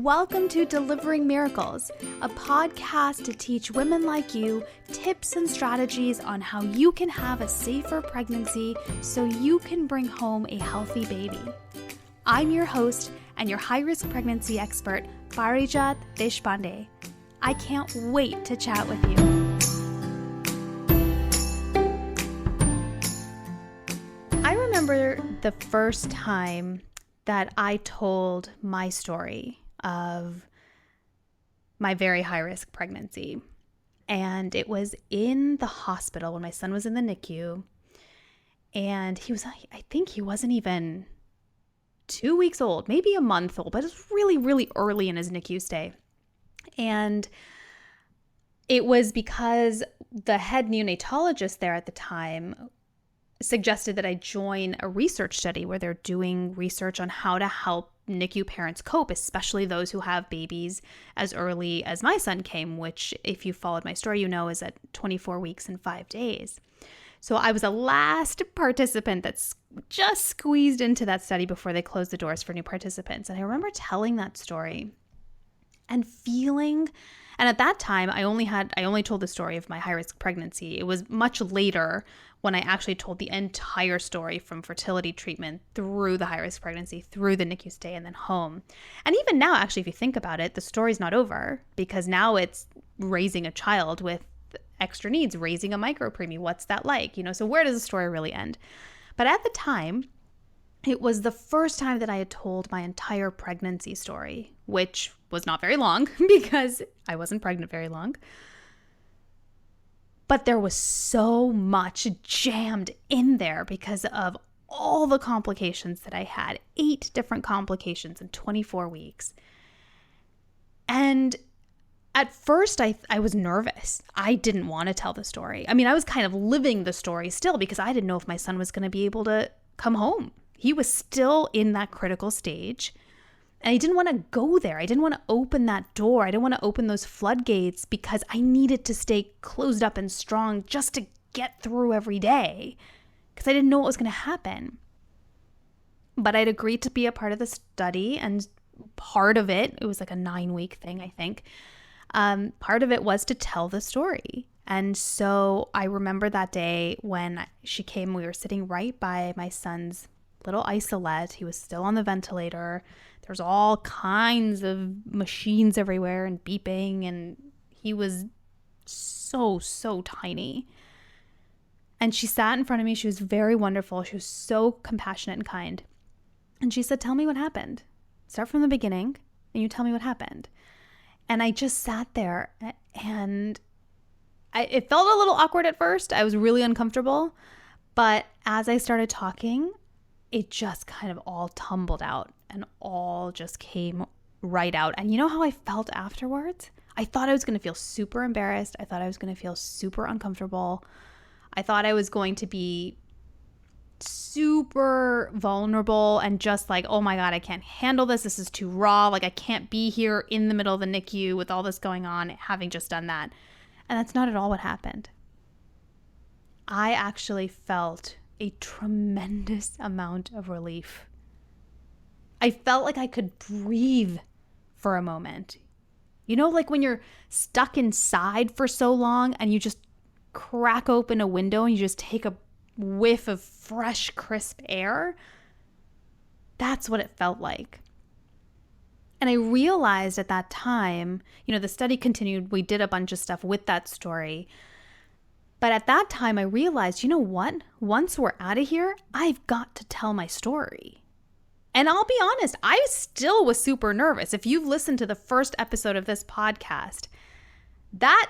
Welcome to Delivering Miracles, a podcast to teach women like you tips and strategies on how you can have a safer pregnancy so you can bring home a healthy baby. I'm your host and your high-risk pregnancy expert, Parijat. I can't wait to chat with you. I remember the first time that I told my story of my very high-risk pregnancy. And it was in the hospital when my son was in the NICU. And I think he wasn't even 2 weeks old, maybe a month old, but it was really, really early in his NICU stay. And it was because the head neonatologist there at the time suggested that I join a research study where they're doing research on how to help NICU parents cope, especially those who have babies as early as my son came, which, if you followed my story, you know is at 24 weeks and 5 days. So I was the last participant that's just squeezed into that study before they closed the doors for new participants. And I remember telling that story and feeling, and at that time, I only told the story of my high-risk pregnancy. It was much later when I actually told the entire story from fertility treatment through the high-risk pregnancy, through the NICU stay, and then home. And even now, actually, if you think about it, the story's not over, because now it's raising a child with extra needs, raising a micropreemie. What's that like? So where does the story really end? But at the time, it was the first time that I had told my entire pregnancy story, which was not very long because I wasn't pregnant very long. But there was so much jammed in there because of all the complications that I had, 8 different complications in 24 weeks. And at first, I was nervous. I didn't want to tell the story. I mean, I was kind of living the story still because I didn't know if my son was going to be able to come home. He was still in that critical stage. And I didn't want to go there. I didn't want to open that door. I didn't want to open those floodgates because I needed to stay closed up and strong just to get through every day because I didn't know what was going to happen. But I'd agreed to be a part of the study, and part of it was like a 9-week thing, I think. Part of it was to tell the story. And so I remember that day when she came, we were sitting right by my son's little isolette. He was still on the ventilator. There's all kinds of machines everywhere and beeping, and he was so tiny. And she sat in front of me. She was very wonderful. She was so compassionate and kind. And she said, "Tell me what happened. Start from the beginning and you tell me what happened." And I just sat there, and it felt a little awkward at first. I was really uncomfortable. But as I started talking, it just kind of all tumbled out and all just came right out. And you know how I felt afterwards? I thought I was going to feel super embarrassed. I thought I was going to feel super uncomfortable. I thought I was going to be super vulnerable and just like, oh my God, I can't handle this. This is too raw. Like, I can't be here in the middle of the NICU with all this going on, having just done that. And that's not at all what happened. I actually felt a tremendous amount of relief. I felt like I could breathe for a moment. Like when you're stuck inside for so long and you just crack open a window and you just take a whiff of fresh, crisp air. That's what it felt like. And I realized at that time, the study continued. We did a bunch of stuff with that story. But at that time, I realized, you know what? Once we're out of here, I've got to tell my story. And I'll be honest, I still was super nervous. If you've listened to the first episode of this podcast, that,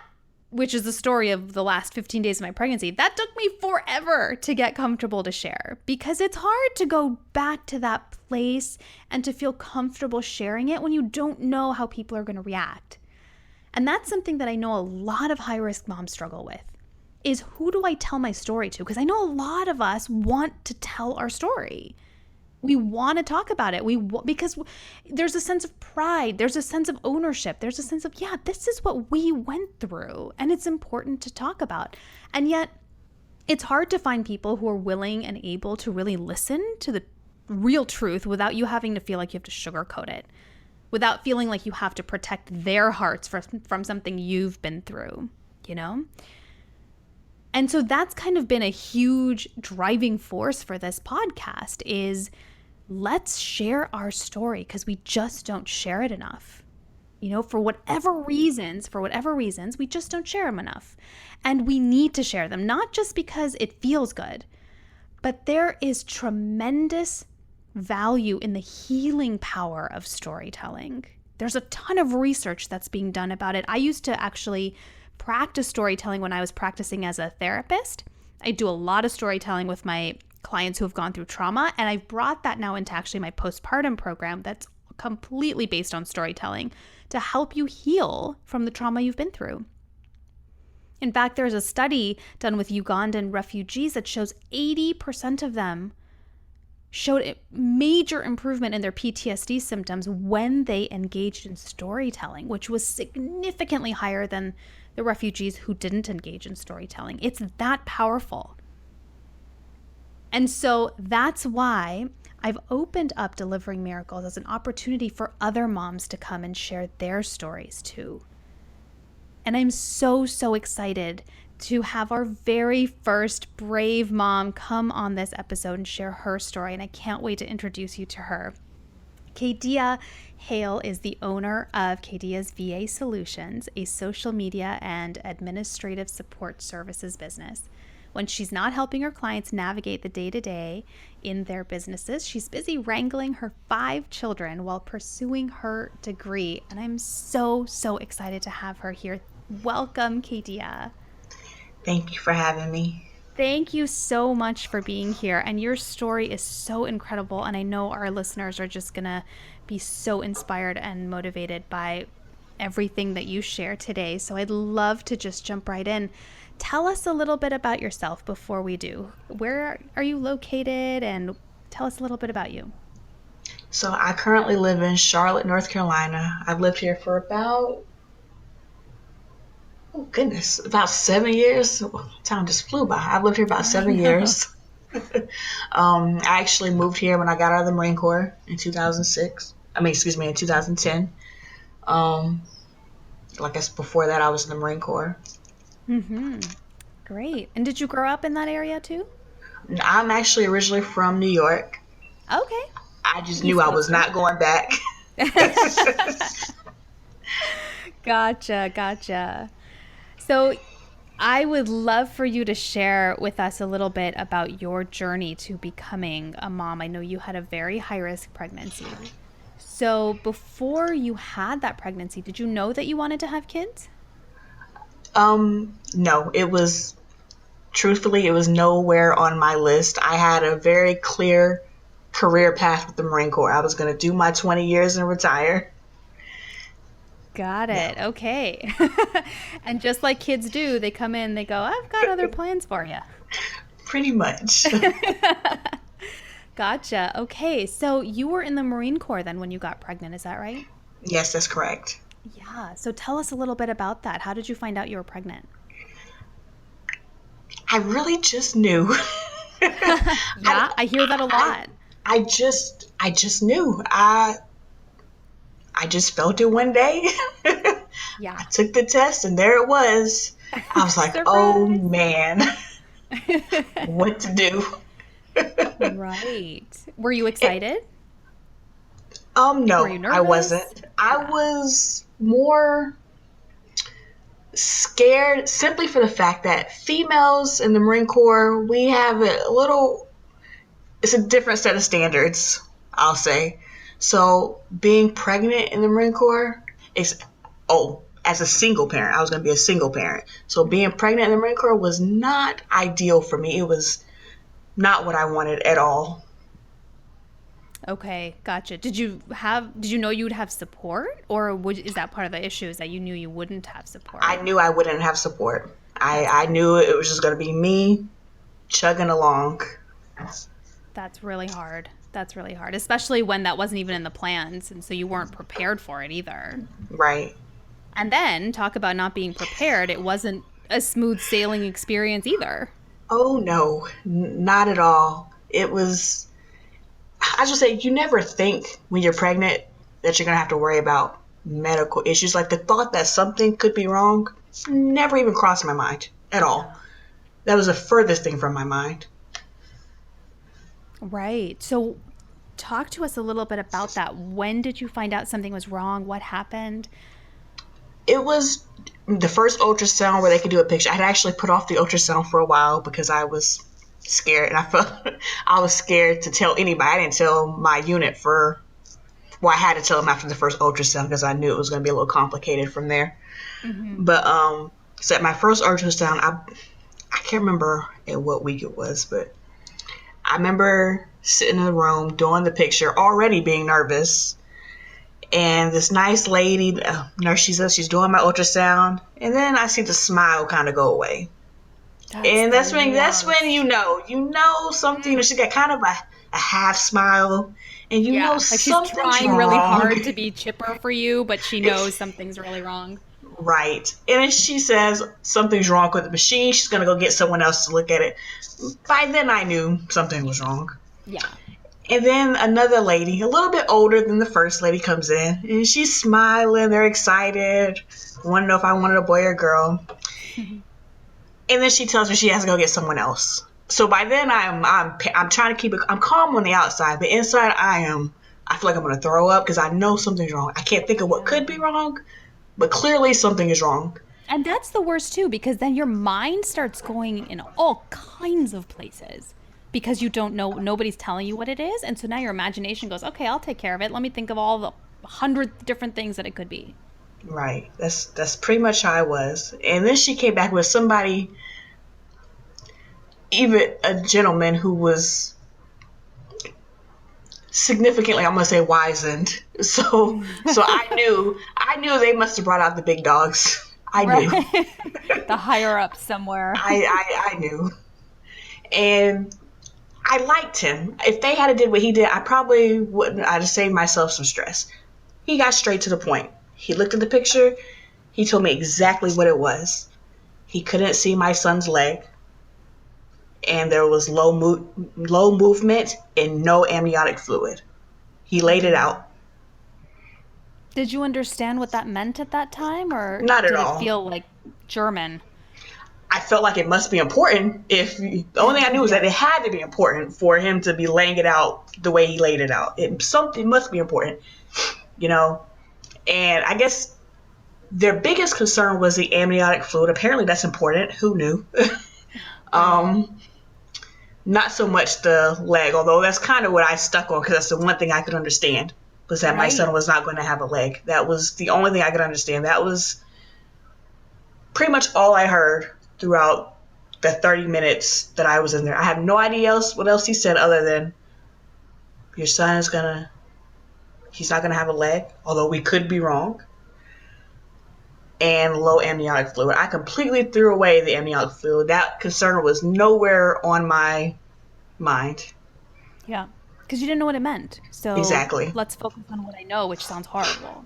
which is the story of the last 15 days of my pregnancy, that took me forever to get comfortable to share because it's hard to go back to that place and to feel comfortable sharing it when you don't know how people are going to react. And that's something that I know a lot of high-risk moms struggle with. Is who do I tell my story to? Because I know a lot of us want to tell our story. We want to talk about it. Because there's a sense of pride. There's a sense of ownership. There's a sense of, yeah, this is what we went through. And it's important to talk about. And yet it's hard to find people who are willing and able to really listen to the real truth without you having to feel like you have to sugarcoat it. without feeling like you have to protect their hearts from something you've been through, you know? And so that's kind of been a huge driving force for this podcast is let's share our story because we just don't share it enough. You know, for whatever reasons, we just don't share them enough. And we need to share them, not just because it feels good, but there is tremendous value in the healing power of storytelling. There's a ton of research that's being done about it. I used to actually practice storytelling when I was practicing as a therapist. I do a lot of storytelling with my clients who have gone through trauma, and I've brought that now into actually my postpartum program that's completely based on storytelling to help you heal from the trauma you've been through. In fact, there's a study done with Ugandan refugees that shows 80% of them showed a major improvement in their PTSD symptoms when they engaged in storytelling, which was significantly higher than the refugees who didn't engage in storytelling. It's that powerful. And so that's why I've opened up Delivering Miracles as an opportunity for other moms to come and share their stories too. And I'm so, so excited to have our very first brave mom come on this episode and share her story. And I can't wait to introduce you to her. Khadya Hale is the owner of Khadya's VA Solutions, a social media and administrative support services business. When she's not helping her clients navigate the day-to-day in their businesses, she's busy wrangling her 5 children while pursuing her degree. And I'm so, so excited to have her here. Welcome, Khadya. Thank you for having me. Thank you so much for being here. And your story is so incredible. And I know our listeners are just going to be so inspired and motivated by everything that you share today. So I'd love to just jump right in. Tell us a little bit about yourself before we do. Where are you located? And tell us a little bit about you. So I currently live in Charlotte, North Carolina. I've lived here for about 7 years. Time just flew by. I've lived here about 7 years. I actually moved here when I got out of the Marine Corps in 2006. In 2010. Like I said, before that, I was in the Marine Corps. Mm-hmm. Great. And did you grow up in that area too? I'm actually originally from New York. Okay. I just knew I was not going back. Gotcha. So I would love for you to share with us a little bit about your journey to becoming a mom. I know you had a very high-risk pregnancy. So before you had that pregnancy, did you know that you wanted to have kids? No, truthfully, it was nowhere on my list. I had a very clear career path with the Marine Corps. I was going to do my 20 years and retire. Got it. Yeah. Okay. And just like kids do, they come in, they go, I've got other plans for you. Pretty much. Gotcha. Okay. So you were in the Marine Corps then when you got pregnant, is that right? Yes, that's correct. Yeah. So tell us a little bit about that. How did you find out you were pregnant? I really just knew. Yeah, I hear that a lot. I just knew. I just felt it one day. Yeah. I took the test and there it was. I was like, oh man, what to do? Right. Were you excited? No, Were you nervous? I wasn't. I was more scared simply for the fact that females in the Marine Corps, we have it's a different set of standards, I'll say. So being pregnant in the Marine Corps as a single parent, I was going to be a single parent. So being pregnant in the Marine Corps was not ideal for me. It was not what I wanted at all. Okay, gotcha. Did you know you would have support, or is that part of the issue, is that you knew you wouldn't have support? I knew I wouldn't have support. I knew it was just going to be me chugging along. That's really hard. Especially when that wasn't even in the plans, and so you weren't prepared for it either. Right. And then talk about not being prepared. It wasn't a smooth sailing experience either. Oh no, not at all. It was, I should say, you never think when you're pregnant that you're going to have to worry about medical issues. Like the thought that something could be wrong never even crossed my mind at all. Yeah. That was the furthest thing from my mind. Right. So talk to us a little bit about that. When did you find out something was wrong? What happened? It was the first ultrasound where they could do a picture. I had actually put off the ultrasound for a while because I was scared, and I felt I was scared to tell anybody. I didn't tell my unit I had to tell them after the first ultrasound because I knew it was going to be a little complicated from there. Mm-hmm. But so at my first ultrasound, I can't remember at what week it was, but I remember sitting in the room doing the picture, already being nervous. And this nice lady, nurse, she's doing my ultrasound, and then I see the smile kind of go away. And that's when you know something. She got kind of a half smile, and you know Like she's something's trying really wrong. hard to be chipper for you, but she knows something's really wrong. Right. And then she says something's wrong with the machine. She's going to go get someone else to look at it. By then I knew something was wrong. Yeah. And then another lady, a little bit older than the first lady, comes in, and she's smiling. They're excited. Want to know if I wanted a boy or a girl. And then she tells me she has to go get someone else. So by then I'm trying to keep it. I'm calm on the outside, but inside I feel like I'm going to throw up because I know something's wrong. I can't think of what could be wrong, but clearly something is wrong. And that's the worst too, because then your mind starts going in all kinds of places because you don't know, nobody's telling you what it is. And so now your imagination goes, okay, I'll take care of it. Let me think of all the 100 different things that it could be. Right. That's pretty much how I was. And then she came back with somebody, even a gentleman who was significantly, I'm gonna say, wizened. So I knew they must have brought out the big dogs. I knew. The higher up somewhere. I knew. And I liked him. If they had did what he did, I probably wouldn't. I'd have saved myself some stress. He got straight to the point. He looked at the picture. He told me exactly what it was. He couldn't see my son's leg, and there was low movement and no amniotic fluid. He laid it out. Did you understand what that meant at that time, or Not at did all. it feel like German? I felt like it must be important. The only thing I knew was that it had to be important for him to be laying it out the way he laid it out. Something must be important, you know. And I guess their biggest concern was the amniotic fluid. Apparently, that's important. Who knew? Not so much the leg, although that's kind of what I stuck on because that's the one thing I could understand was that my son was not going to have a leg. That was the only thing I could understand. That was pretty much all I heard throughout the 30 minutes that I was in there. I have no idea what else he said other than your son he's not going to have a leg, although we could be wrong, and low amniotic fluid. I completely threw away the amniotic fluid. That concern was nowhere on my mind. Yeah, because you didn't know what it meant. So Exactly. let's focus on what I know, which sounds horrible.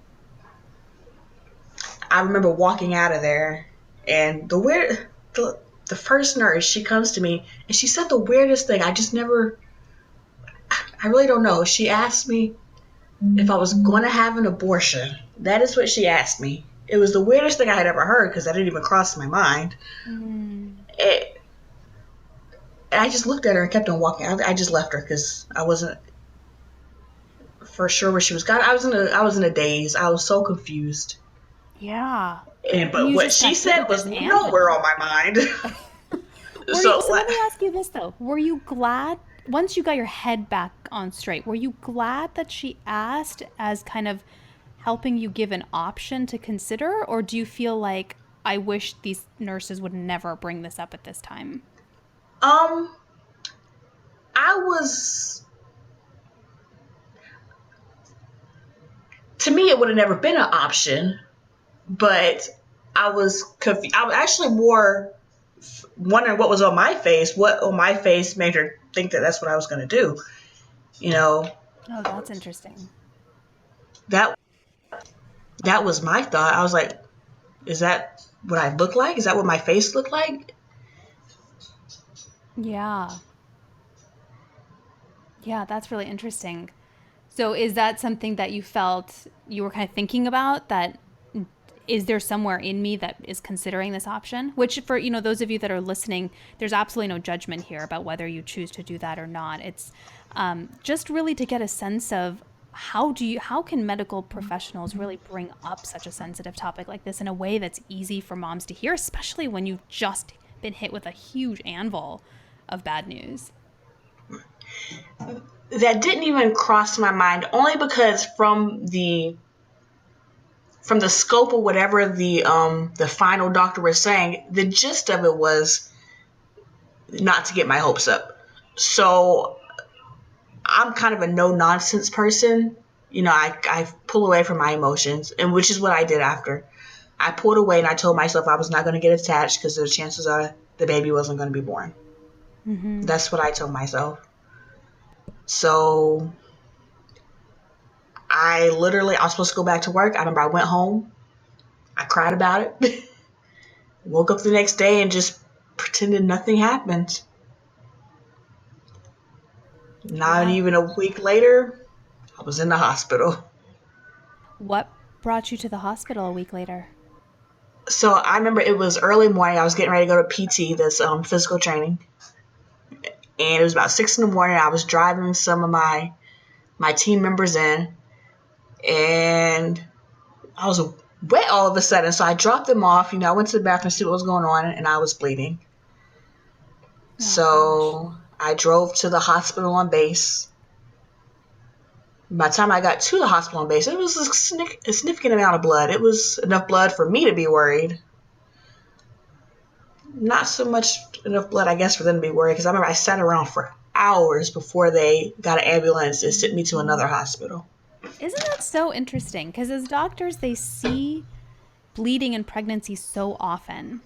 I remember walking out of there, and the first nurse, she comes to me, and she said the weirdest thing. I really don't know. She asked me if I was going to have an abortion. That is what she asked me. It was the weirdest thing I had ever heard because that didn't even cross my mind. And I just looked at her and kept on walking. I just left her because I wasn't for sure where she was going. I was in a daze. I was so confused. Yeah. But what she said was nowhere on my mind. So let me ask you this though: were you glad once you got your head back on straight? Were you glad that she asked as kind of helping you give an option to consider, or do you feel like I wish these nurses would never bring this up at this time? To me, it would have never been an option, but I was confused. I was actually more wondering what was on my face. What on my face made her think that that's what I was going to do? You know. Oh, that's interesting. That was my thought. I was like, is that what I look like? Is that what my face looked like? Yeah. Yeah, that's really interesting. So is that something that you felt you were kind of thinking about, that is there somewhere in me that is considering this option? Which, for those of you that are listening, there's absolutely no judgment here about whether you choose to do that or not. It's just really to get a sense of how can medical professionals really bring up such a sensitive topic like this in a way that's easy for moms to hear, especially when you've just been hit with a huge anvil of bad news. That didn't even cross my mind, only because from the scope of whatever the final doctor was saying, the gist of it was not to get my hopes up. So I'm kind of a no nonsense person. I pull away from my emotions, and which is what I did after. I pulled away and I told myself I was not going to get attached because the chances are the baby wasn't going to be born. Mm-hmm. That's what I told myself. So I was supposed to go back to work. I remember I went home. I cried about it. Woke up the next day and just pretended nothing happened. Not Yeah. even a week later, I was in the hospital. What brought you to the hospital a week later? So I remember it was early morning. I was getting ready to go to PT, this physical training, and it was about 6 in the morning. I was driving some of my team members in, and I was wet all of a sudden. So I dropped them off. I went to the bathroom to see what was going on, and I was bleeding. Oh gosh. So I drove to the hospital on base. By the time I got to the hospital on base, it was a significant amount of blood. It was enough blood for me to be worried. Not so much enough blood, I guess, for them to be worried, because I remember I sat around for hours before they got an ambulance and sent me to another hospital. Isn't that so interesting? Because as doctors, they see bleeding in pregnancy so often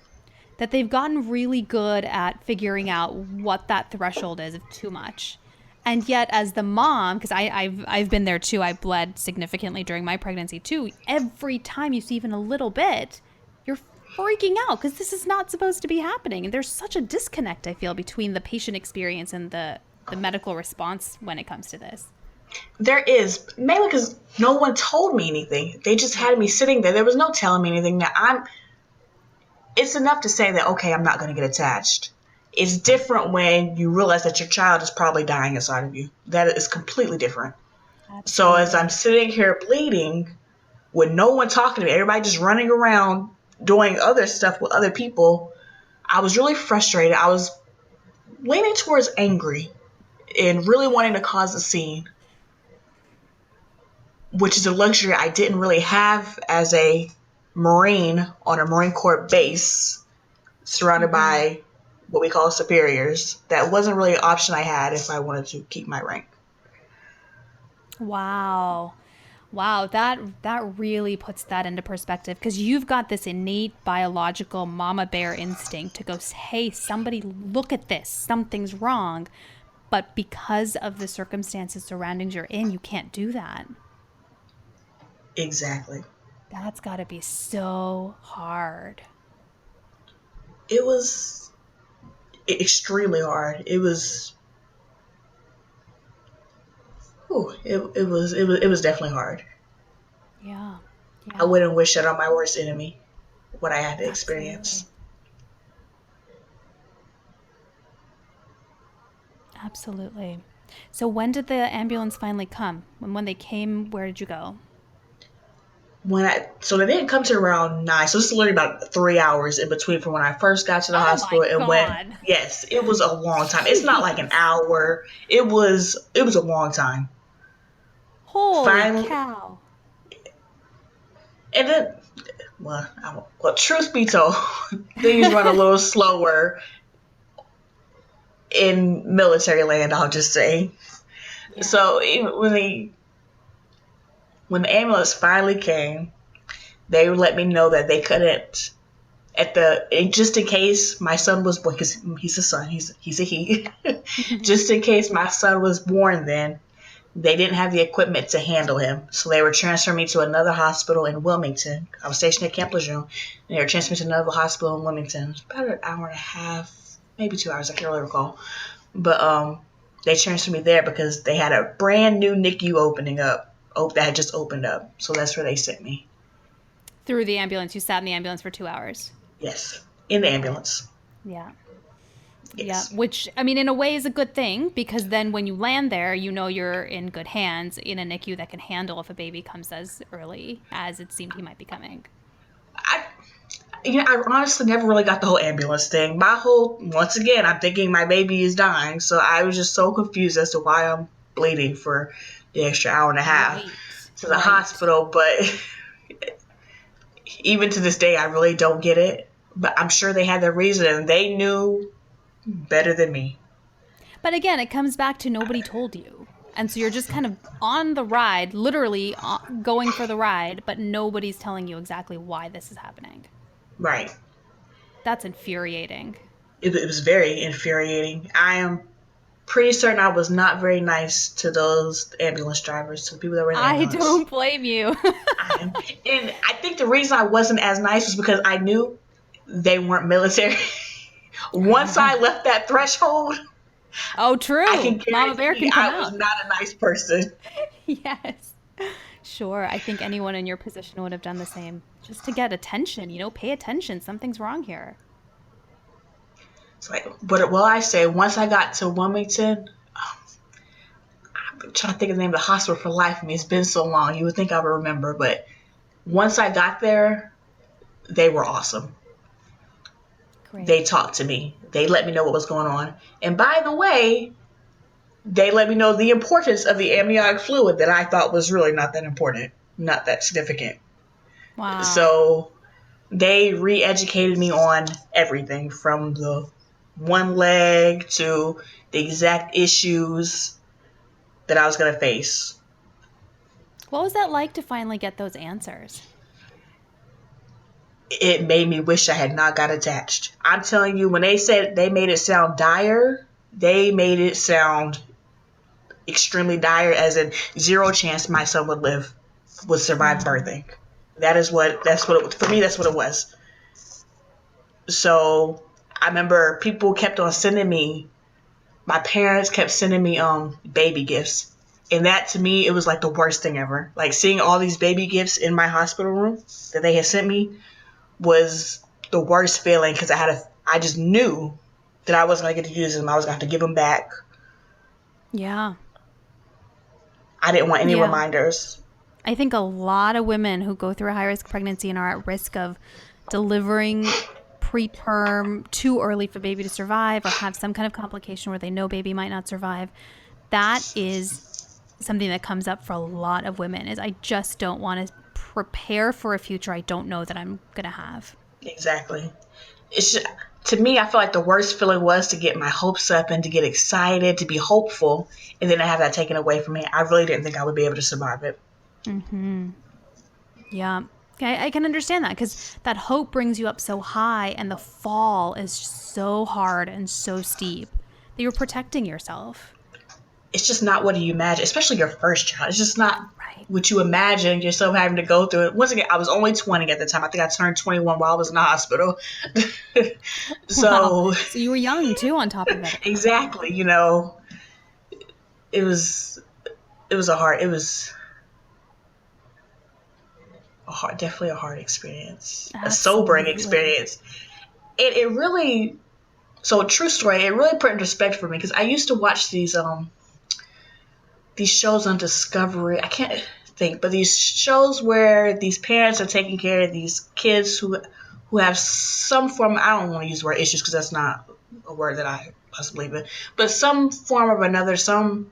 that they've gotten really good at figuring out what that threshold is of too much. And yet, as the mom, because I've been there too, I bled significantly during my pregnancy too. Every time you see even a little bit, you're freaking out because this is not supposed to be happening. And there's such a disconnect, I feel, between the patient experience and the medical response when it comes to this. There is, mainly because no one told me anything. They just had me sitting there. There was no telling me anything. It's enough to say that, okay, I'm not going to get attached. It's different when you realize that your child is probably dying inside of you. That is completely different. So as I'm Absolutely. sitting here bleeding with no one talking to me, everybody just running around doing other stuff with other people, I was really frustrated. I was leaning towards angry and really wanting to cause a scene, which is a luxury I didn't really have as a Marine on a Marine Corps base surrounded Mm-hmm. by what we call superiors. That wasn't really an option I had if I wanted to keep my rank. Wow. Wow, that really puts that into perspective because you've got this innate biological mama bear instinct to go, "Hey, somebody look at this. Something's wrong." But because of the circumstances surroundings you're in, you can't do that. Exactly. That's got to be so hard. It was extremely hard. It was definitely hard. Yeah. I Yeah. wouldn't wish that on my worst enemy, what I had to experience. Absolutely. Absolutely. So when did the ambulance finally come? When they came, where did you go? So they didn't come to around 9, so this is literally about 3 hours in between from when I first got to the Oh my hospital and when. God. Yes, it was a long time. It's not like an Jeez. hour. It was a long time. Holy Finally, cow. and then, well, truth be told, things run a little slower in military land. I'll just say. Yeah. So even when the ambulance finally came, they let me know that they couldn't just in case my son was born, because he's a son, he's a he. Just in case my son was born, then they didn't have the equipment to handle him, so they were transferring me to another hospital in Wilmington. I was stationed at Camp Lejeune, and they were transferring me to another hospital in Wilmington. It was about an hour and a half, maybe 2 hours. I can't really recall, but they transferred me there because they had a brand new NICU opening up. That had just opened up. So that's where they sent me. Through the ambulance. You sat in the ambulance for 2 hours. Yes, in the Got it. ambulance. Yeah. Yeah, Yes. which, I mean, in a way is a good thing because then when you land there, you know you're in good hands in a NICU that can handle if a baby comes as early as it seemed he might be coming. I I honestly never really got the whole ambulance thing. Once again, I'm thinking my baby is dying, so I was just so confused as to why I'm bleeding for the extra hour and a half Right, to the right. hospital. But even to this day, I really don't get it. But I'm sure they had their reason, and they knew better than me. But again, it comes back to nobody told you. And so you're just kind of on the ride, literally going for the ride, but nobody's telling you exactly why this is happening. Right. That's infuriating. It was very infuriating. I am pretty certain I was not very nice to those ambulance drivers, to the people that were in the I ambulance. don't blame you. And I think the reason I wasn't as nice was because I knew they weren't military. Once I left that threshold, Oh, I can true. Mama Bear guarantee can come I was out. not a nice person. Yes. Sure. I think anyone in your position would have done the same. Just to get attention, pay attention. Something's wrong here. It's like, but well, I say once I got to Wilmington, I'm trying to think of the name of the hospital for life of me. It's been so long. You would think I would remember, but once I got there, they were awesome. They Great. talked to me. They let me know what was going on. And by the way, they let me know the importance of the amniotic fluid that I thought was really not that important, not that significant. Wow. So they re-educated me on everything from the one leg to the exact issues that I was going to face. What was that like to finally get those answers? It made me wish I had not got attached. I'm telling you, when they said they made it sound dire, they made it sound extremely dire, as in zero chance my son would survive Wow. birthing. For me, that's what it was. So I remember people kept on sending me, my parents kept sending me baby gifts. And that to me, it was like the worst thing ever. Like seeing all these baby gifts in my hospital room that they had sent me was the worst feeling because I just knew that I wasn't going to get to use them. I was going to have to give them back. Yeah. I didn't want any Yeah. reminders. I think a lot of women who go through a high risk pregnancy and are at risk of delivering preterm too early for baby to survive or have some kind of complication where they know baby might not survive, that is something that comes up for a lot of women is I just don't want to prepare for a future I don't know that I'm going to have. Exactly. It's just, to me, I feel like the worst feeling was to get my hopes up and to get excited, to be hopeful, and then to have that taken away from me. I really didn't think I would be able to survive it. Yeah. I can understand that because that hope brings you up so high and the fall is so hard and so steep that you're protecting yourself. It's just not what you imagine, especially your first child. It's just not Right. what you imagine yourself having to go through. Once again, I was only 20 at the time. I think I turned 21 while I was in the hospital. Wow. So, So you were young too on top of it. exactly, it was it was definitely a hard experience, a sobering Absolutely. experience. It really, so a true story. It really put into perspective for me because I used to watch these shows on Discovery. I can't think, but these shows where these parents are taking care of these kids who have some form. I don't want to use the word issues because that's not a word that I possibly believe in, but some form of another, some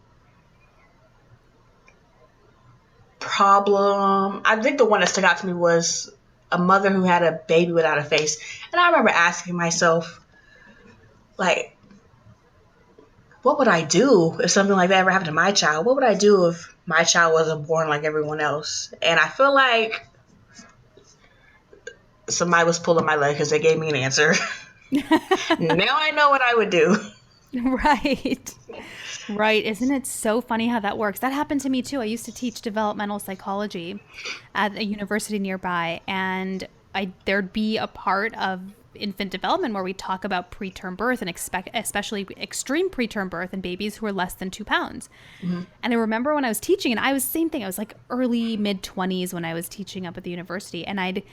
problem. I think the one that stuck out to me was a mother who had a baby without a face, and I remember asking myself, like, what would I do if something like that ever happened to my child? What would I do if my child wasn't born like everyone else? And I feel like somebody was pulling my leg because they gave me an answer. Now I know what I would do. Right. Right. Isn't it so funny how that works? That happened to me too. I used to teach developmental psychology at a university nearby, and there'd be a part of infant development where we talk about preterm birth and especially extreme preterm birth in babies who are less than 2 pounds. Mm-hmm. And I remember when I was teaching, and I was same thing. I was like early mid 20s when I was teaching up at the university, and I'd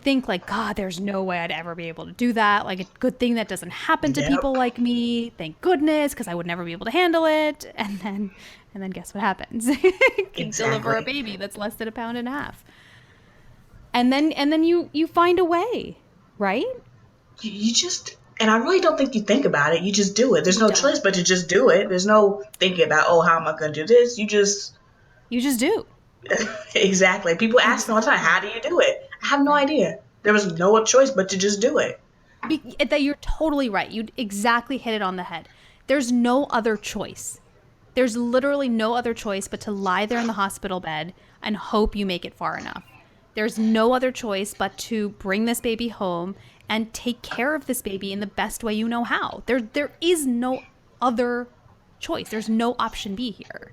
think like, God, there's no way I'd ever be able to do that. Like, a good thing that doesn't happen to Yep. people like me. Thank goodness, because I would never be able to handle it. And then guess what happens? Can deliver a Exactly. baby that's less than 1.5 pounds. And then you find a way, right? You just, and I really don't think you think about it. You just do it. There's You no don't. choice but to just do it. There's no thinking about, oh, how am I going to do this? You just, You just do. exactly. People ask me all the time, how Exactly. do you do it? I have no Right. idea. There was no choice but to just do it. That you're totally right. You exactly hit it on the head. There's no other choice. There's literally no other choice but to lie there in the hospital bed and hope you make it far enough. There's no other choice but to bring this baby home and take care of this baby in the best way you know how. There is no other choice. There's no option B here.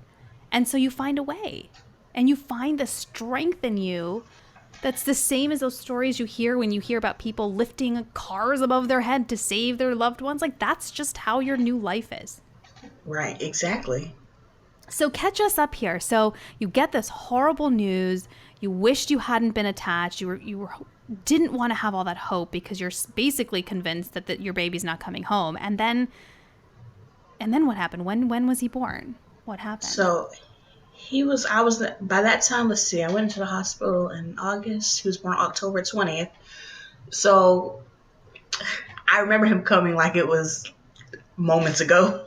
And so you find a way. And you find the strength in you that's the same as those stories you hear when you hear about people lifting cars above their head to save their loved ones. Like, that's just how your new life is. Right, exactly. So catch us up here. So you get this horrible news. You wished you hadn't been attached. You didn't want to have all that hope because you're basically convinced that your baby's not coming home. And then what happened? When was he born? What happened? So I was, by that time, let's see, I went into the hospital in August. He was born October 20th. So I remember him coming like it was moments ago.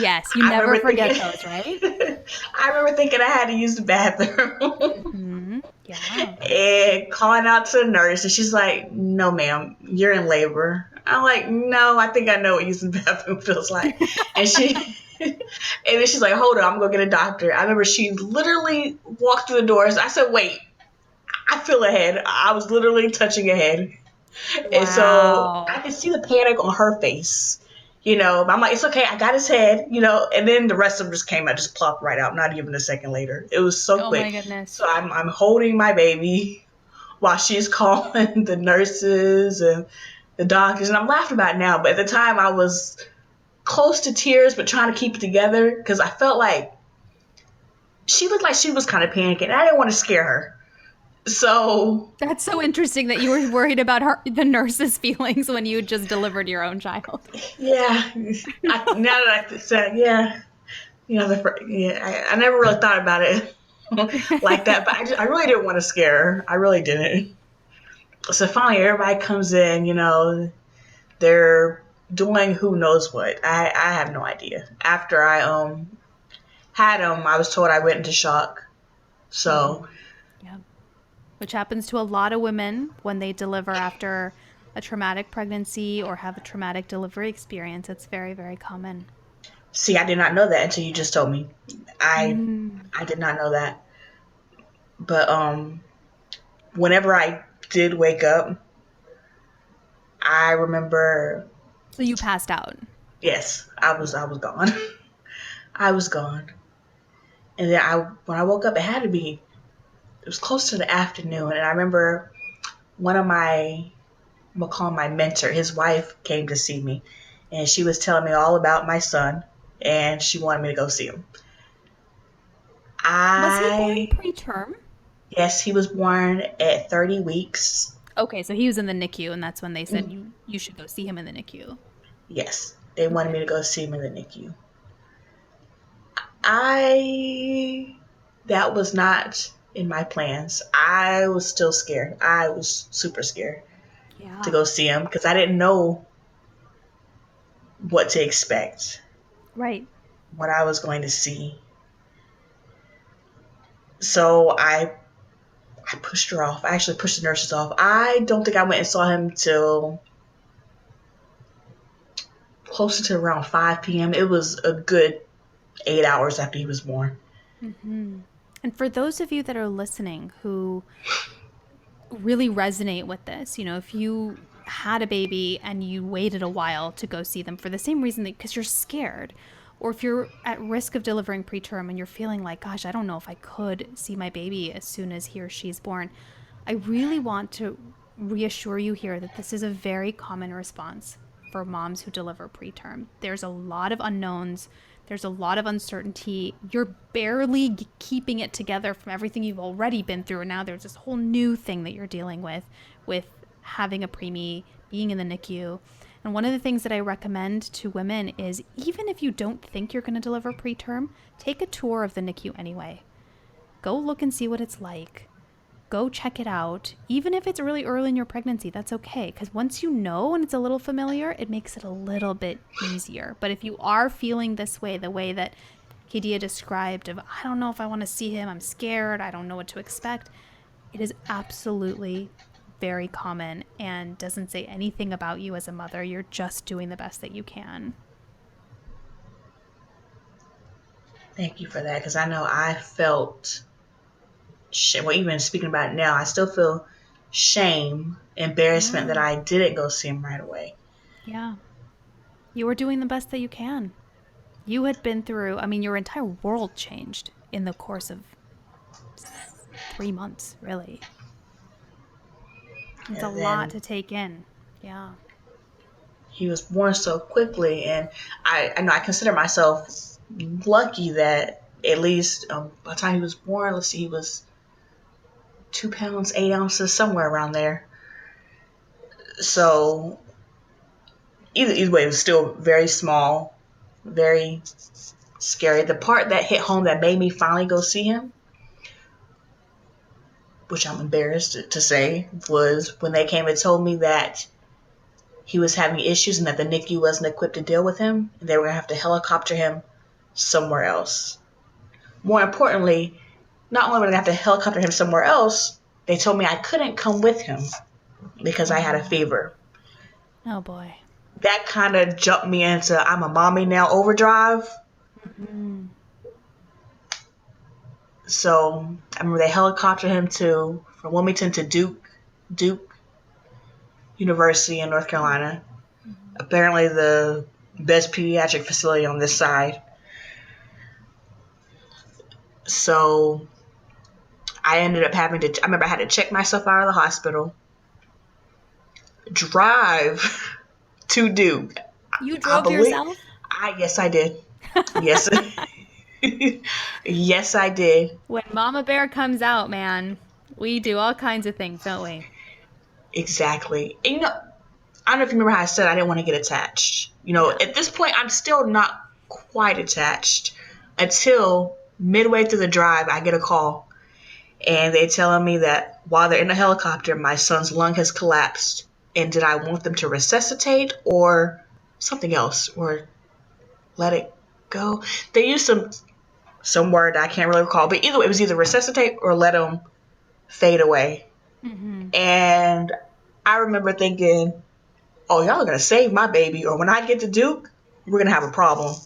Yes, you I never remember forget thinking, those, right? I remember thinking I had to use the bathroom Hmm. Yeah. and calling out to the nurse, and she's like, "No, ma'am, you're in labor." I'm like, "No, I think I know what using the bathroom feels like." And and then she's like, "Hold on, I'm gonna go get a doctor." I remember she literally walked through the doors. I said, "Wait, I feel a head." I was literally touching a head. And so I Wow. could see the panic on her face. But I'm like, it's okay, I got his head. And then the rest of them just came out, just plopped right out, not even a second later. It was so Oh my quick. goodness. So I'm holding my baby while she's calling the nurses and the doctors, and I'm laughing about it now, but at the time I was close to tears, but trying to keep it together because I felt like she looked like she was kind of panicking, and I didn't want to scare her. So That's so interesting that you were worried about the nurse's feelings when you just delivered your own child. yeah, now that I said, yeah, I never really thought about it like that, but I really didn't want to scare her. I really didn't. So finally, everybody comes in. They're doing who knows what. I have no idea. After I had him, I was told I went into shock. Mm-hmm. So Yeah. Which happens to a lot of women when they deliver after a traumatic pregnancy or have a traumatic delivery experience. It's very, very common. see, I did not know that until you just told me. I Mm. I did not know that. But whenever I did wake up, I remember, So you passed out. yes, I was gone. I was gone. And then when I woke up, it was close to the afternoon, and I remember one of I'm gonna call him my mentor. His wife came to see me, and she was telling me all about my son, and she wanted me to go see him. Was he born I preterm? Yes, he was born at 30 weeks. Okay, so he was in the NICU, and that's when they said you should go see him in the NICU. Yes, they wanted Okay. me to go see him in the NICU. I That was not in my plans. I was still scared. I was super scared to Yeah. go see him because I didn't know what to expect, Right. what I was going to see. So I pushed her off. I actually pushed the nurses off. I don't think I went and saw him till closer to around 5 p.m. It was a good 8 hours after he was born. Hmm. And for those of you that are listening who really resonate with this, if you had a baby and you waited a while to go see them for the same reason that because you're scared, or if you're at risk of delivering preterm and you're feeling like, gosh, I don't know if I could see my baby as soon as he or she's born, I really want to reassure you here that this is a very common response for moms who deliver preterm. There's a lot of unknowns. There's a lot of uncertainty. You're barely keeping it together from everything you've already been through. And now there's this whole new thing that you're dealing with having a preemie, being in the NICU. And one of the things that I recommend to women is, even if you don't think you're going to deliver preterm, take a tour of the NICU anyway. Go look and see what it's like. Go check it out. Even if it's really early in your pregnancy, that's okay. Because once you know and it's a little familiar, it makes it a little bit easier. But if you are feeling this way, the way that Khadya described of, I don't know if I want to see him, I'm scared, I don't know what to expect, it is absolutely very common and doesn't say anything about you as a mother. You're just doing the best that you can. Thank you for that, because I know I felt well, even speaking about it now, I still feel shame, embarrassment that Yeah. I didn't go see him right away. Yeah. You were doing the best that you can. You had been through, I mean, your entire world changed in the course of 3 months, really. It's a And lot then to take in. Yeah. he was born so quickly, and I know I consider myself lucky that at least by the time he was born, let's see, he was 2 pounds 8 ounces, somewhere around there. So either way, it was still very small, very scary. The part that hit home that made me finally go see him, which I'm embarrassed to say, was when they came and told me that he was having issues and that the NICU wasn't equipped to deal with him, and they were going to have to helicopter him somewhere else. More importantly, not only were they going to have to helicopter him somewhere else, they told me I couldn't come with him because I had a Oh, fever. oh boy. That kind of jumped me into I'm a mommy now overdrive. Mm-hmm. So I remember they helicoptered him from Wilmington to Duke University in North Carolina. Apparently the best pediatric facility on this side. So I ended up I remember I had to check myself out of the hospital, drive to Duke. You I drove believe, yourself? yes, I did. Yes, yes, I did. When Mama Bear comes out, man, we do all kinds of things, don't we? Exactly. And, I don't know if you remember how I said I didn't want to get attached. Yeah. At this point, I'm still not quite attached until midway through the drive, I get a call and they telling me that while they're in the helicopter, my son's lung has collapsed, and did I want them to resuscitate or something else, or let it go? They used some word I can't really recall, but either way, it was either resuscitate or let him fade away. Mm-hmm. And I remember thinking, "Oh, y'all are gonna save my baby, or when I get to Duke, we're gonna have a problem."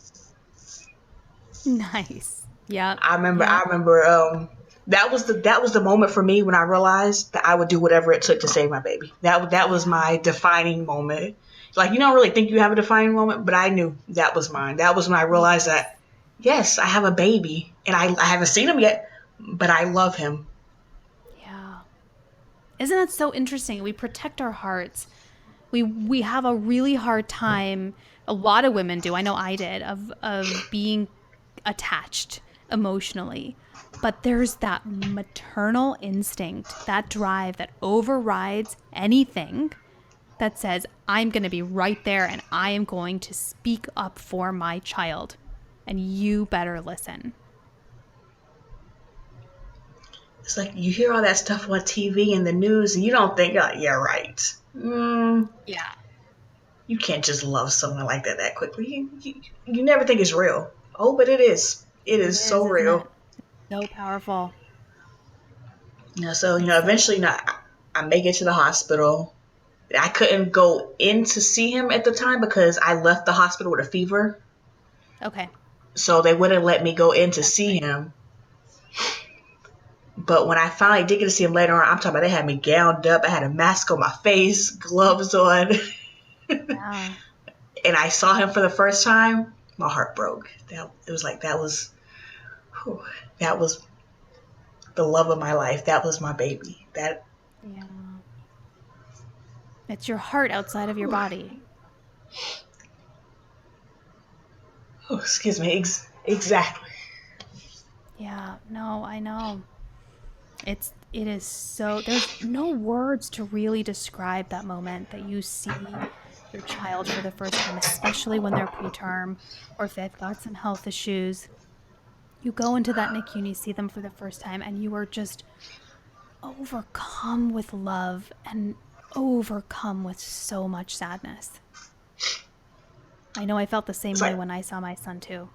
Nice. Yep. I remember, I Yep. remember, that was the moment for me when I realized that I would do whatever it took to save my baby. That was Yeah. my defining moment. Like, you don't really think you have a defining moment, but I knew that was mine. That was when I realized Yes. that yes, I have a baby, and I haven't seen him yet, but I love him. Yeah. Isn't that so interesting? We protect our hearts. We have a really hard time. A lot of women do. I know I did of being attached emotionally. But there's that maternal instinct, that drive that overrides anything that says, I'm going to be right there and I am going to speak up for my child. And you better listen. It's like you hear all that stuff on TV and the news, and you don't think, like, yeah, right. Yeah. You can't just love someone like that quickly. You never think it's real. Oh, but it is. It It is so is, isn't it? real. So powerful. So It's so eventually, powerful. I make it to the hospital. I couldn't go in to see him at the time because I left the hospital with a fever. Okay. So they wouldn't let me go in to That's see right. him. But when I finally did get to see him later on, I'm talking about they had me gowned up. I had a mask on my face, gloves on, Yeah. and I saw him for the first time. My heart broke. It was like whew, that was the love of my life. That was my baby. That Yeah. It's your heart outside of your body. Oh, excuse me. Exactly. Yeah, no, I know. It is so, there's no words to really describe that moment that you see your child for the first time, especially when they're preterm or if they've got some health issues. You go into that NICU and you see them for the first time and you are just overcome with love and overcome with so much sadness. I know I felt the same It's way like, when I saw my son too.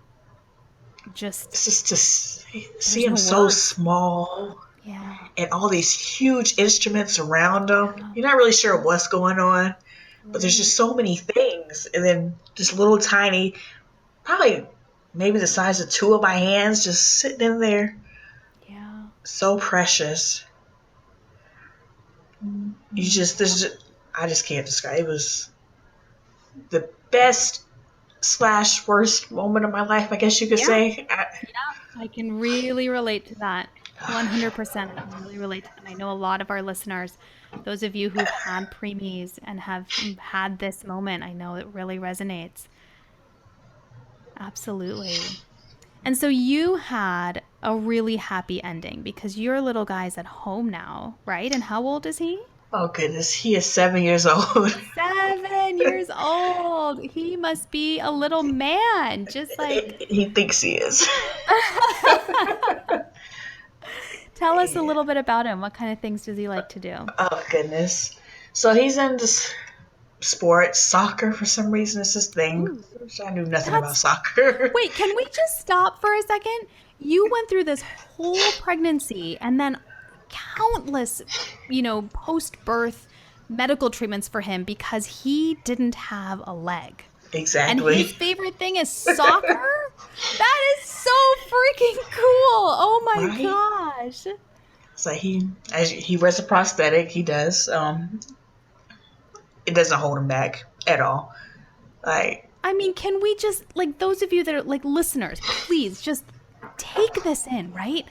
Just, it's just to see there's him no so words. small Yeah. and all these huge instruments around him. Yeah. You're not really sure what's going on, but there's Right. just so many things. And then just little tiny, probably maybe the size of two of my hands, just sitting in there. Yeah. So precious. I just can't describe. It was the best slash worst moment of my life, I guess you could Yeah. say. I can really relate to that. 100%. I can really relate to that. And I know a lot of our listeners, those of you who've had preemies and have had this moment, I know it really resonates. Absolutely. And so you had a really happy ending because your little guy's at home now, right? And how old is he? Oh goodness, he is 7 years old. 7 years old. He must be a little man, just like. He thinks he is. Tell us a little bit about him. What kind of things does he like to do? Oh goodness. So he's in this sport, soccer for some reason. It's his thing. Ooh, Which I knew nothing about that's. soccer. Wait, can we just stop for a second? You went through this whole pregnancy and then countless, post birth medical treatments for him because he didn't have a leg. And his Exactly. favorite thing is soccer? That is so freaking cool. Oh my Right? gosh. So he wears a prosthetic. He does. It doesn't hold him back at all. Like, I mean, can we just, like, those of you that are, like, listeners, please just take this in, right?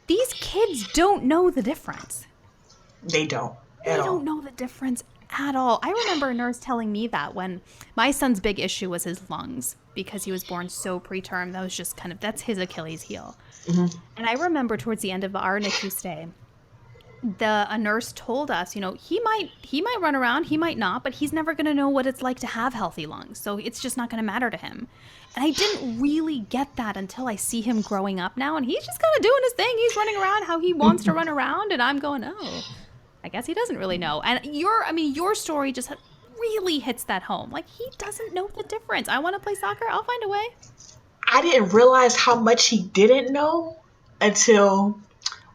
These kids don't know the difference. they don't at They don't all. know the difference at all. I remember a nurse telling me that when my son's big issue was his lungs because he was born so preterm. That was just that's his Achilles heel. Mm-hmm. And I remember towards the end of our NICU stay, a nurse told us, he might run around, he might not, but he's never going to know what it's like to have healthy lungs. So it's just not going to matter to him. And I didn't really get that until I see him growing up now, and he's just kind of doing his thing. He's running around how he wants to run around, and I'm going, oh, I guess he doesn't really know. And your story just really hits that home. Like, he doesn't know the difference. I want to play soccer. I'll find a way. I didn't realize how much he didn't know until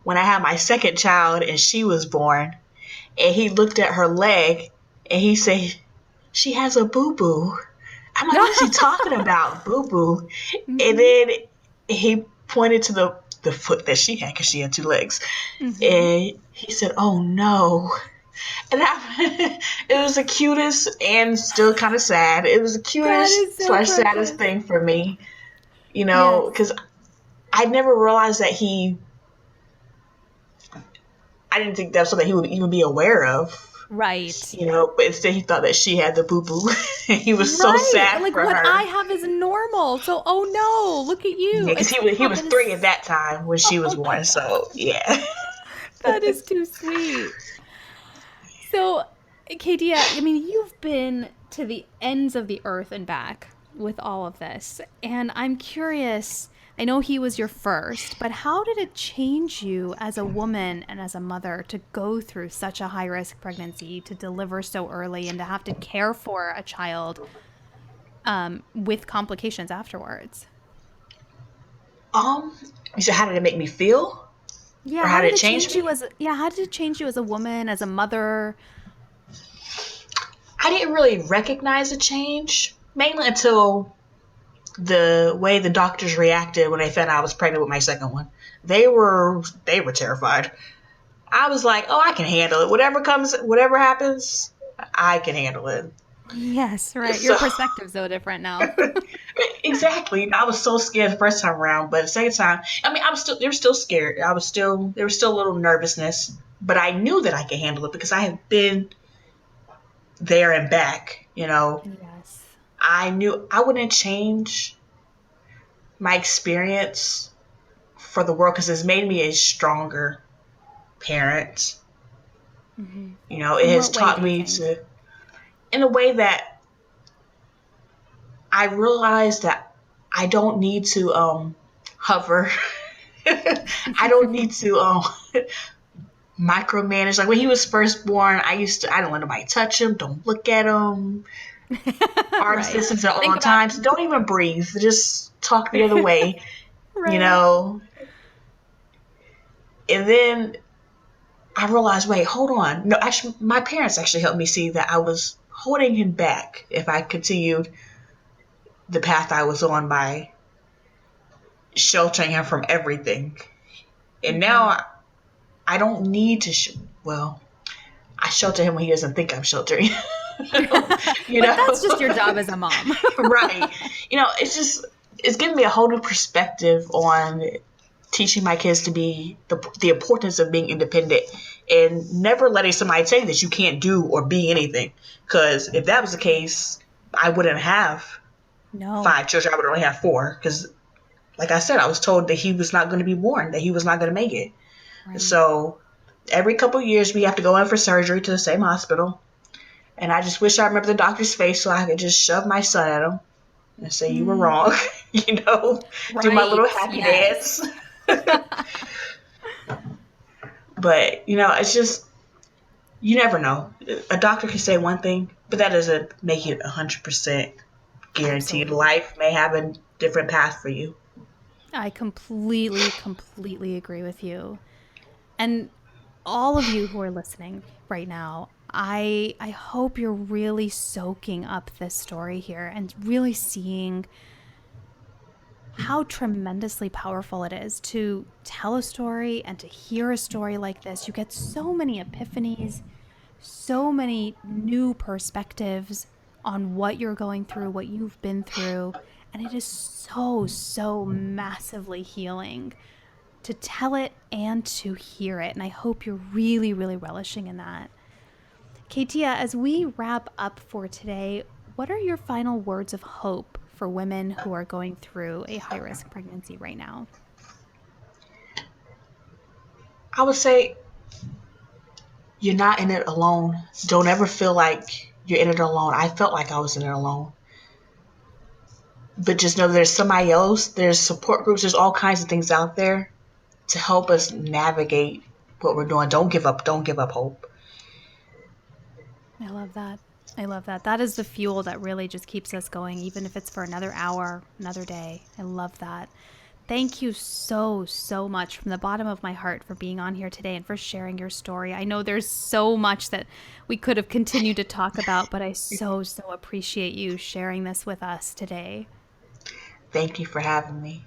when I had my second child and she was born, and he looked at her leg and he said, "She has a boo boo." I'm like, "What is he talking about, boo boo?" And Mm-hmm. then he pointed to the foot that she had because she had two legs, Mm-hmm. and he said, "Oh no." And it was the cutest and still kind of sad. It was the That cutest is so slash saddest precious. thing for me, Yes. because I never realized that I didn't think that's something he would even be aware of, Right. but instead he thought that she had the boo boo. He was so Right. sad Like for what I her. have is normal. So, oh no, look at Yeah, you. because It's, he oh, was that three at is, that time when she was oh my born. God. So yeah. That is too sweet. So, Katia, I mean, you've been to the ends of the earth and back with all of this. And I'm curious, I know he was your first, but how did it change you as a woman and as a mother to go through such a high risk pregnancy, to deliver so early, and to have to care for a child with complications afterwards? Um. So how did it make me feel, Yeah, or how how did did it it change change you me? as how did it change you as a woman, as a mother? I didn't really recognize a change mainly until the way the doctors reacted when they found out I was pregnant with my second one. They were terrified. I was like, "Oh, I can handle it. Whatever happens, I can handle it." Yes, right. Your So perspective's so different now. exactly, I was so scared the first time around, but the second time, I mean, they were still scared. There was still a little nervousness, but I knew that I could handle it because I have been there and back, you know. Yes. I knew I wouldn't change my experience for the world because it's made me a stronger parent. Hmm. You know, it In has what way taught do you me think? to, in a way that I realized that I don't need to hover. I don't need to micromanage. Like when he was first born, I don't let nobody touch him, don't look at him. Arm Right. systems are Think on about time, so don't even breathe. Just talk the other way, you right. know. And then I realized, wait, hold on. No, actually, my parents actually helped me see that I was holding him back if I continued the path I was on by sheltering him from everything. And Hmm. now I don't need to, well, I shelter him when he doesn't think I'm sheltering. You But that's know? just your job as a mom. Right. You know, it's giving me a whole new perspective on teaching my kids to be the importance of being independent and never letting somebody tell you that you can't do or be anything. Because if that was the case, I wouldn't have No. 5 children. I would only have 4. Because, like I said, I was told that he was not going to be born, that he was not going to make it. Right. So every couple of years, we have to go in for surgery to the same hospital. And I just wish I remember the doctor's face so I could just shove my son at him and say, you were Mm, wrong, you know, do my little right. happy Yes. dance. But, you know, it's just, you never know. A doctor can say one thing, but that doesn't make it 100% guaranteed. Absolutely. Life may have a different path for you. I completely, completely agree with you. And all of you who are listening right now, I hope you're really soaking up this story here and really seeing how tremendously powerful it is to tell a story and to hear a story like this. You get so many epiphanies, so many new perspectives on what you're going through, what you've been through. And it is so, so massively healing to tell it and to hear it. And I hope you're really, really relishing in that. Katia, as we wrap up for today, what are your final words of hope for women who are going through a high risk pregnancy right now? I would say you're not in it alone. Don't ever feel like you're in it alone. I felt like I was in it alone. But just know there's somebody else, there's support groups, there's all kinds of things out there to help us navigate what we're doing. Don't give up. Don't give up hope. I love that. I love that. That is the fuel that really just keeps us going, even if it's for another hour, another day. I love that. Thank you so, so much from the bottom of my heart for being on here today and for sharing your story. I know there's so much that we could have continued to talk about, but I so, so appreciate you sharing this with us today. Thank you for having me.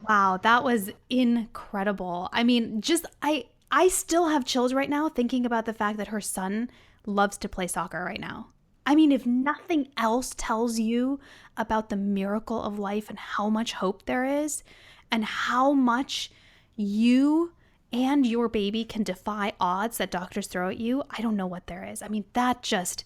Wow, that was incredible. I mean, just I still have chills right now thinking about the fact that her son loves to play soccer right now. I mean, if nothing else tells you about the miracle of life and how much hope there is and how much you and your baby can defy odds that doctors throw at you, I don't know what there is. I mean, that just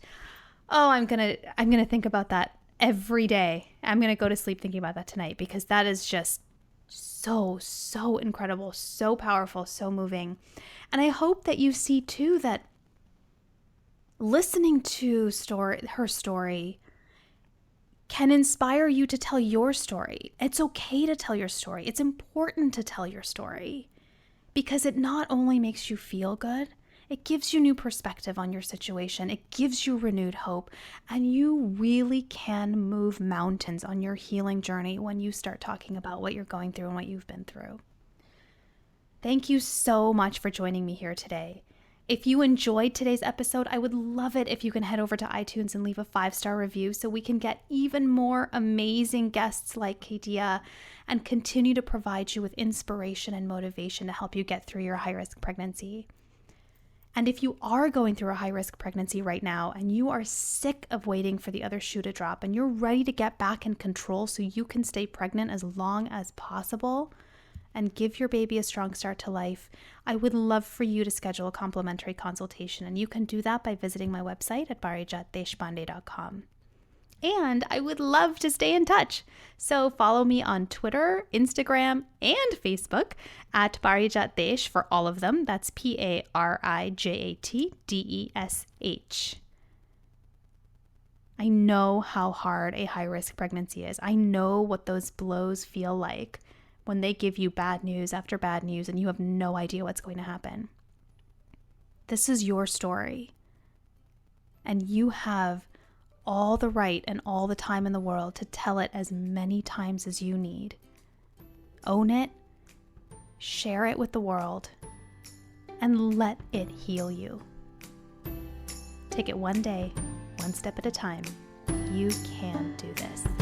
oh, I'm going to think about that every day. I'm going to go to sleep thinking about that tonight because that is just so, so incredible, so powerful, so moving. And I hope that you see too that listening to her story can inspire you to tell your story. It's okay to tell your story. It's important to tell your story because it not only makes you feel good, it gives you new perspective on your situation. It gives you renewed hope. And you really can move mountains on your healing journey when you start talking about what you're going through and what you've been through. Thank you so much for joining me here today. If you enjoyed today's episode, I would love it if you can head over to iTunes and leave a 5-star review so we can get even more amazing guests like Khadya and continue to provide you with inspiration and motivation to help you get through your high-risk pregnancy. And if you are going through a high-risk pregnancy right now and you are sick of waiting for the other shoe to drop and you're ready to get back in control so you can stay pregnant as long as possible, and give your baby a strong start to life, I would love for you to schedule a complimentary consultation. And you can do that by visiting my website at parijatdeshpande.com. And I would love to stay in touch. So follow me on Twitter, Instagram, and Facebook at Parijat Desh for all of them. That's PARIJATDESH. I know how hard a high-risk pregnancy is. I know what those blows feel like when they give you bad news after bad news and you have no idea what's going to happen. This is your story. And you have all the right and all the time in the world to tell it as many times as you need. Own it, share it with the world, and let it heal you. Take it one day, one step at a time. You can do this.